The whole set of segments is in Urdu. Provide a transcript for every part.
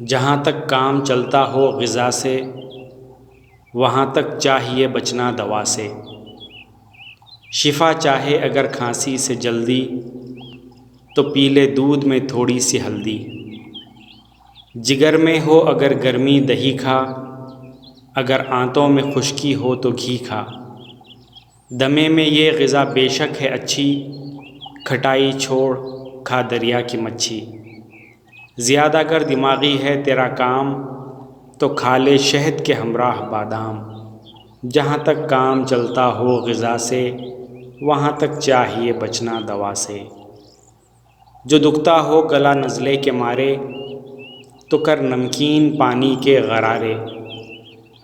جہاں تک کام چلتا ہو غذا سے، وہاں تک چاہیے بچنا دوا سے۔ شفا چاہے اگر کھانسی سے جلدی، تو پی لے دودھ میں تھوڑی سی ہلدی۔ جگر میں ہو اگر گرمی دہی کھا، اگر آنتوں میں خشکی ہو تو گھی کھا۔ دمے میں یہ غذا بے شک ہے اچھی، کھٹائی چھوڑ کھا دریا کی مچھی۔ زیادہ اگر دماغی ہے تیرا کام، تو کھا لے شہد کے ہمراہ بادام۔ جہاں تک کام چلتا ہو غذا سے، وہاں تک چاہیے بچنا دوا سے۔ جو دکھتا ہو گلا نزلے کے مارے، تو کر نمکین پانی کے غرارے۔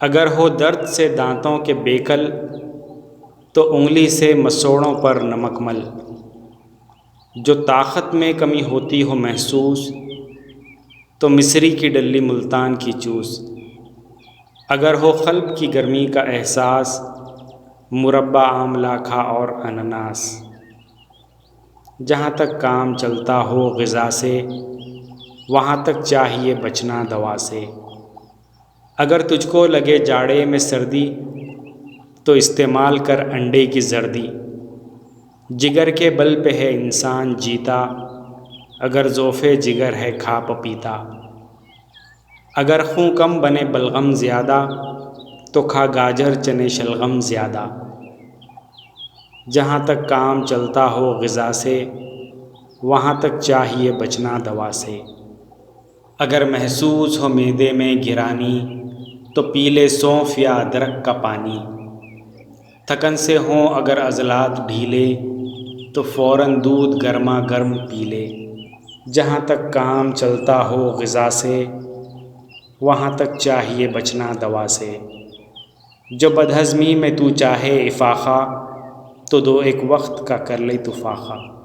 اگر ہو درد سے دانتوں کے بیکل، تو انگلی سے مسوڑوں پر نمک مل۔ جو طاقت میں کمی ہوتی ہو محسوس، تو مصری کی ڈلی ملتان کی چوس۔ اگر ہو قلب کی گرمی کا احساس، مربع آملہ کھا اور انناس۔ جہاں تک کام چلتا ہو غذا سے، وہاں تک چاہیے بچنا دوا سے۔ اگر تجھ کو لگے جاڑے میں سردی، تو استعمال کر انڈے کی زردی۔ جگر کے بل پہ ہے انسان جیتا، اگر ضعف جگر ہے کھا پپیتا۔ اگر خون کم بنے بلغم زیادہ، تو کھا گاجر چنے شلغم زیادہ۔ جہاں تک کام چلتا ہو غذا سے، وہاں تک چاہیے بچنا دوا سے۔ اگر محسوس ہو معدے میں گرانی، تو پی لے سونف یا ادرک کا پانی۔ تھکن سے ہوں اگر عضلات ڈھیلے، تو فوراً دودھ گرما گرم پی لے۔ جہاں تک کام چلتا ہو غذا سے، وہاں تک چاہیے بچنا دوا سے۔ جو بدہضمی میں تو چاہے افاقہ، تو دو ایک وقت کا کر لے تو فاقہ۔